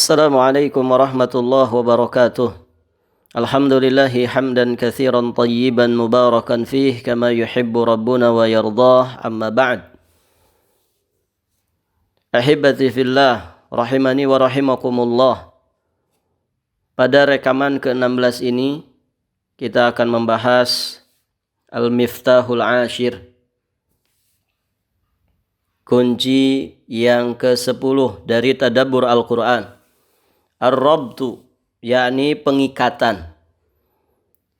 Assalamualaikum warahmatullahi wabarakatuh. Alhamdulillahi hamdan katsiran tayyiban mubarakan fih kama yuhibbu rabbuna wa yardah, amma ba'd. Ahibati fillah, rahimani wa rahimakumullah. Pada rekaman ke-16 ini kita akan membahas Al-Miftahul Ashir, kunci yang ke-10 dari tadabbur Al-Quran. Ar-Rabtu, yakni pengikatan.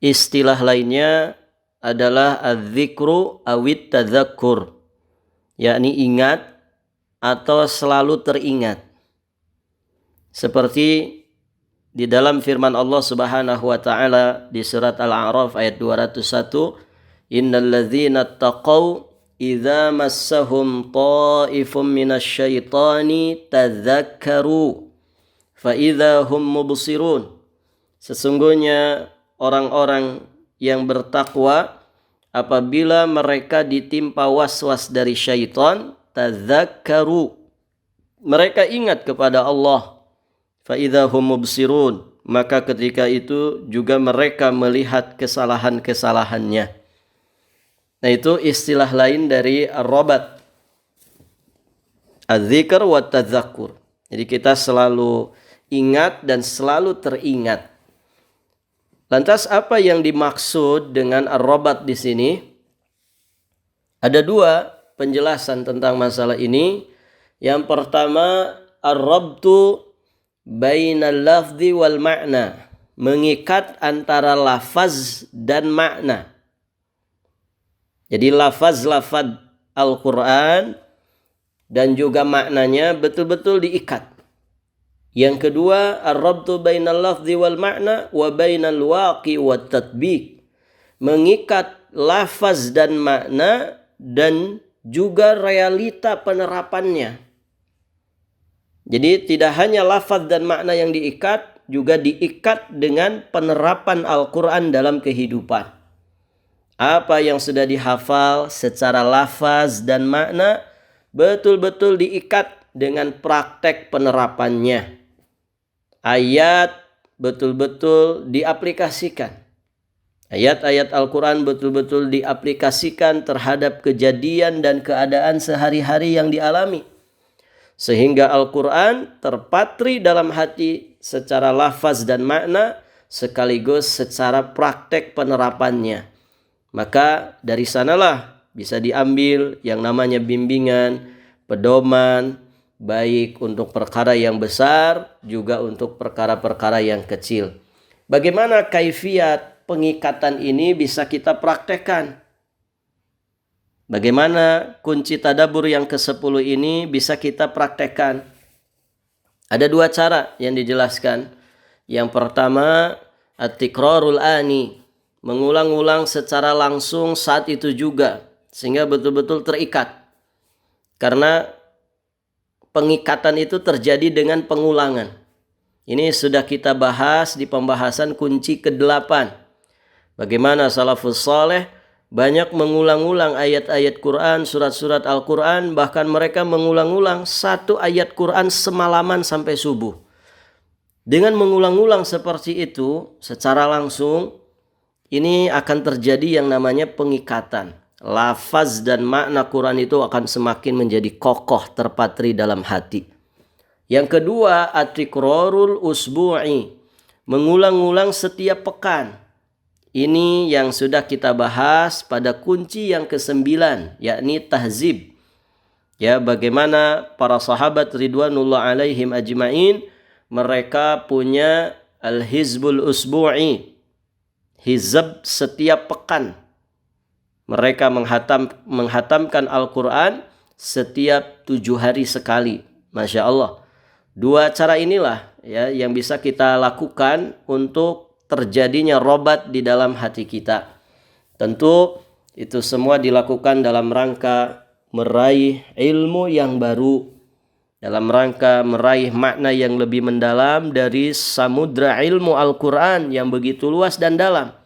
Istilah lainnya adalah az-zikru awit tadzakur, yakni ingat atau selalu teringat. Seperti di dalam firman Allah Subhanahu wa taala di surat Al-A'raf ayat 201, innal ladzina taqaw idza massahum ta'ifum minasyaitani tadzakkaru fa idza hum mubsirun. Sesungguhnya orang-orang yang bertakwa apabila mereka ditimpa was-was dari syaitan, tadzakkaru, mereka ingat kepada Allah, fa idza hum mubsirun, maka ketika itu juga mereka melihat kesalahan-kesalahannya. Nah, itu istilah lain dari ar-rabat, az-zikr wa tadzakkur. Jadi kita selalu ingat dan selalu teringat. Lantas apa yang dimaksud dengan ar-rabat di sini? Ada dua penjelasan tentang masalah ini. Yang pertama, ar-rabtu bainal lafzi wal ma'na, mengikat antara lafaz dan makna. Jadi lafaz-lafaz Al-Quran dan juga maknanya betul-betul diikat. Yang kedua, ar-rabtu bainal lafzi wal ma'na wa bainal waqi wat tatbiq, mengikat lafaz dan makna dan juga realita penerapannya. Jadi tidak hanya lafaz dan makna yang diikat, juga diikat dengan penerapan Al-Quran dalam kehidupan. Apa yang sudah dihafal secara lafaz dan makna betul-betul diikat dengan praktek penerapannya. Ayat betul-betul diaplikasikan. Ayat-ayat Al-Quran betul-betul diaplikasikan terhadap kejadian dan keadaan sehari-hari yang dialami. Sehingga Al-Quran terpatri dalam hati secara lafaz dan makna sekaligus secara praktek penerapannya. Maka dari sanalah bisa diambil yang namanya bimbingan, pedoman, baik untuk perkara yang besar juga untuk perkara-perkara yang kecil. Bagaimana kaifiat pengikatan ini bisa kita praktekkan? Bagaimana kunci tadabbur yang ke-10 ini bisa kita praktekkan? Ada dua cara yang dijelaskan. Yang pertama, at-tikrarul ani, mengulang-ulang secara langsung saat itu juga, sehingga betul-betul terikat. Karena pengikatan itu terjadi dengan pengulangan. Ini sudah kita bahas di pembahasan kunci ke-8. Bagaimana salafus saleh banyak mengulang-ulang ayat-ayat Quran, surat-surat Al-Quran, bahkan mereka mengulang-ulang satu ayat Quran semalaman sampai subuh. Dengan mengulang-ulang seperti itu secara langsung, ini akan terjadi yang namanya pengikatan. Lafaz dan makna Quran itu akan semakin menjadi kokoh terpatri dalam hati. Yang kedua, at-tikrarul usbu'i, mengulang-ulang setiap pekan. Ini yang sudah kita bahas pada kunci yang ke-9, yakni tahzib. Ya, bagaimana para sahabat ridwanullah alaihim ajma'in, mereka punya al-hizbul usbu'i, hizab setiap pekan. Mereka menghatamkan Al-Quran setiap 7 hari sekali. Masya Allah. Dua cara inilah ya yang bisa kita lakukan untuk terjadinya robat di dalam hati kita. Tentu itu semua dilakukan dalam rangka meraih ilmu yang baru, dalam rangka meraih makna yang lebih mendalam dari samudra ilmu Al-Quran yang begitu luas dan dalam.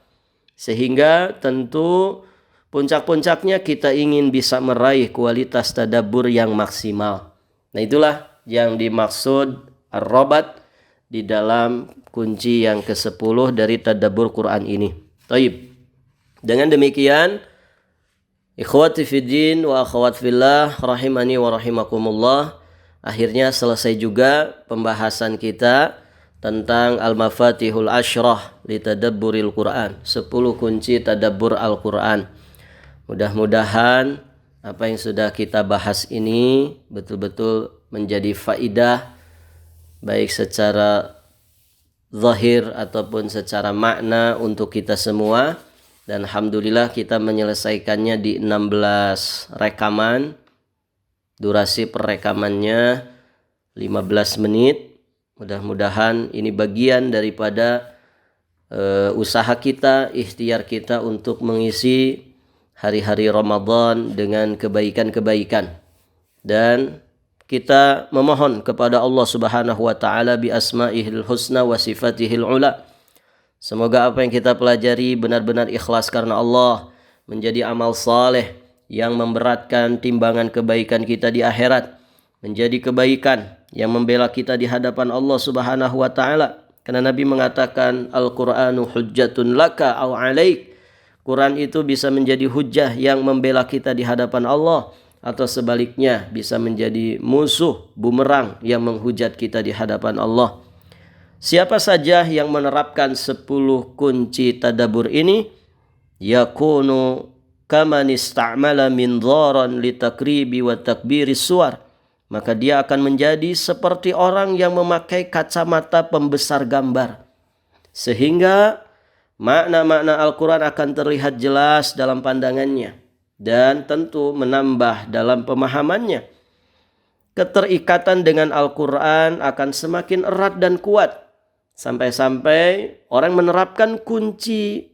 Sehingga tentu puncak-puncaknya kita ingin bisa meraih kualitas tadabbur yang maksimal. Nah, itulah yang dimaksud ar-rabat, di dalam kunci yang ke-10 dari tadabbur Quran ini. Taib. Dengan demikian, ikhwati fiddin wa akhwat fillah rahimani wa rahimakumullah, akhirnya selesai juga pembahasan kita tentang Al-Mafatihul Ashrah li Tadabburil Quran, 10 kunci tadabbur Al-Quran. Mudah-mudahan apa yang sudah kita bahas ini betul-betul menjadi faidah baik secara zahir ataupun secara makna untuk kita semua. Dan alhamdulillah kita menyelesaikannya di 16 rekaman. Durasi perrekamannya 15 menit. Mudah-mudahan ini bagian daripada usaha kita, ikhtiar kita untuk mengisi hari-hari Ramadan dengan kebaikan-kebaikan. Dan kita memohon kepada Allah Subhanahu wa taala bi asma'ihil husna wa sifatihil ula. Semoga apa yang kita pelajari benar-benar ikhlas karena Allah, menjadi amal saleh yang memberatkan timbangan kebaikan kita di akhirat, menjadi kebaikan yang membela kita di hadapan Allah Subhanahu wa taala. Karena Nabi mengatakan Al-Qur'anu hujjatun laka aw 'alaik. Quran itu bisa menjadi hujjah yang membela kita di hadapan Allah, atau sebaliknya bisa menjadi musuh bumerang yang menghujat kita di hadapan Allah. Siapa saja yang menerapkan 10 kunci tadabbur ini, yakunu kaman ista'mala minzaran litakribi wa takbiri suwar, maka dia akan menjadi seperti orang yang memakai kacamata pembesar gambar, sehingga makna-makna Al-Quran akan terlihat jelas dalam pandangannya dan tentu menambah dalam pemahamannya. Keterikatan dengan Al-Quran akan semakin erat dan kuat, sampai-sampai orang menerapkan kunci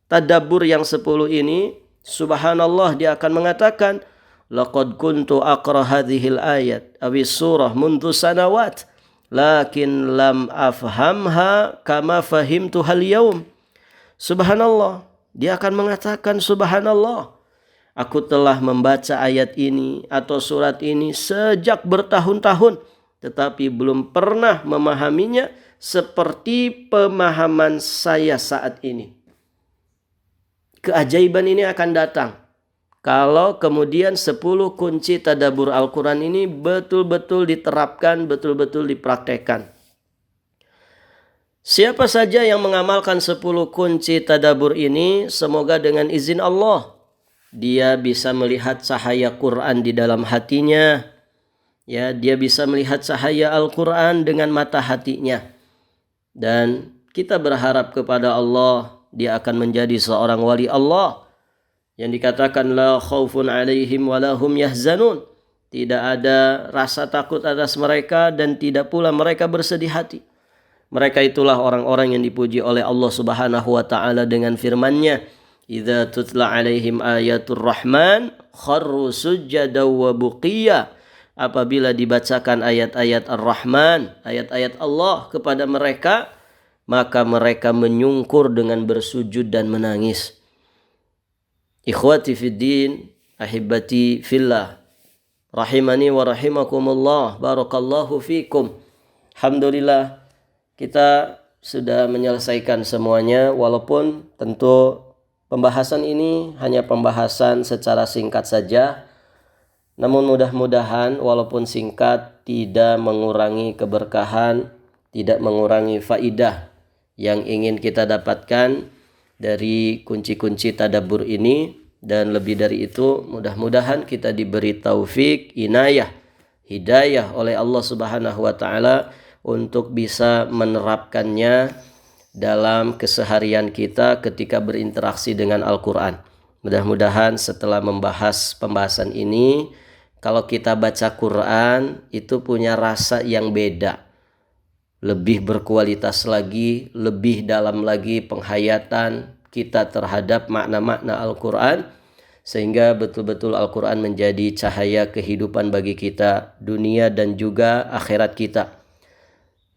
tadabbur yang 10 ini, subhanallah, dia akan mengatakan, laqad kuntu aqra hadhil ayat awis surah mundu sanawat lakin lam afhamha kama fahimtuhal yaum. Subhanallah, dia akan mengatakan, subhanallah, aku telah membaca ayat ini atau surat ini sejak bertahun-tahun, tetapi belum pernah memahaminya seperti pemahaman saya saat ini. Keajaiban ini akan datang kalau kemudian 10 kunci tadabbur Al-Quran ini betul-betul diterapkan, betul-betul dipraktekkan. Siapa saja yang mengamalkan 10 kunci tadabbur ini, semoga dengan izin Allah dia bisa melihat cahaya Quran di dalam hatinya. Ya, dia bisa melihat cahaya Al-Quran dengan mata hatinya. Dan kita berharap kepada Allah, dia akan menjadi seorang wali Allah yang dikatakan la khaufun alaihim wa lahum yahzanun. Tidak ada rasa takut atas mereka dan tidak pula mereka bersedih hati. Mereka itulah orang-orang yang dipuji oleh Allah Subhanahu wa taala dengan firman-Nya, "Idza tutla alaihim ayatur rahman kharru sujjadan wa buqiya." Apabila dibacakan ayat-ayat Ar-Rahman, ayat-ayat Allah kepada mereka, maka mereka menyungkur dengan bersujud dan menangis. Ikhwati fiddin, ahibati fillah, rahimani wa rahimakumullah, barakallahu fikum. Alhamdulillah, kita sudah menyelesaikan semuanya, walaupun tentu pembahasan ini hanya pembahasan secara singkat saja. Namun mudah-mudahan walaupun singkat tidak mengurangi keberkahan, tidak mengurangi faidah yang ingin kita dapatkan dari kunci-kunci tadabbur ini. Dan lebih dari itu, mudah-mudahan kita diberi taufik, inayah, hidayah oleh Allah Subhanahu wa taala untuk bisa menerapkannya dalam keseharian kita ketika berinteraksi dengan Al-Quran. Mudah-mudahan setelah membahas pembahasan ini, kalau kita baca Quran itu punya rasa yang beda, lebih berkualitas lagi, lebih dalam lagi penghayatan kita terhadap makna-makna Al-Quran, sehingga betul-betul Al-Quran menjadi cahaya kehidupan bagi kita, dunia dan juga akhirat kita.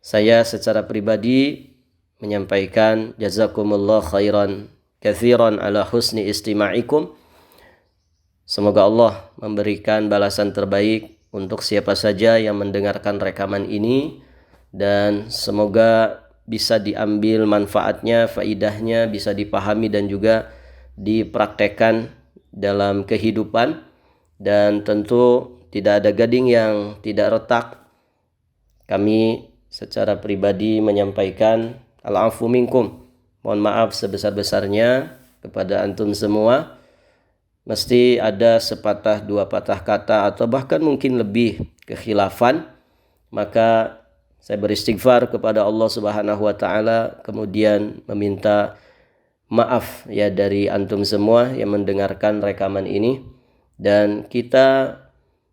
Saya secara pribadi menyampaikan jazakumullah khairan katsiran ala husni istima'ikum. Semoga Allah memberikan balasan terbaik untuk siapa saja yang mendengarkan rekaman ini, dan semoga bisa diambil manfaatnya, faidahnya, bisa dipahami dan juga dipraktekkan dalam kehidupan. Dan tentu tidak ada gading yang tidak retak. Kami secara pribadi menyampaikan al-afu minkum, mohon maaf sebesar-besarnya kepada antum semua. Mesti ada sepatah dua patah kata atau bahkan mungkin lebih kekhilafan, maka saya beristighfar kepada Allah Subhanahu wa taala, kemudian meminta maaf ya dari antum semua yang mendengarkan rekaman ini, dan kita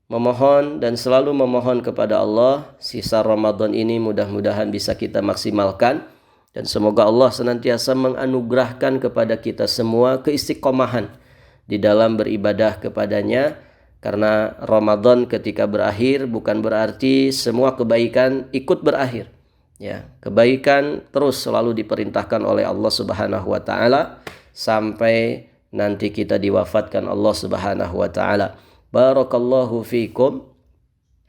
memohon dan selalu memohon kepada Allah sisa Ramadan ini mudah-mudahan bisa kita maksimalkan, dan semoga Allah senantiasa menganugerahkan kepada kita semua keistiqomahan di dalam beribadah kepadanya, karena Ramadan ketika berakhir bukan berarti semua kebaikan ikut berakhir. Ya, kebaikan terus selalu diperintahkan oleh Allah Subhanahu wa taala sampai nanti kita diwafatkan Allah Subhanahu wa taala. Barakallahu fikum.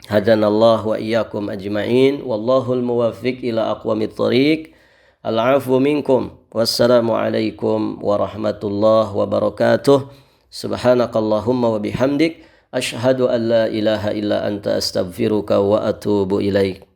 Hadanallahu wa iyyakum ajma'in. Wallahul muwaffiq ila aqwamit thoriq. Al-'afwu minkum. Wassalamualaikum warahmatullahi wabarakatuh. Subhanakallahumma wa bihamdik, asyhadu an la ilaha illa anta astaghfiruka wa atubu ilaik.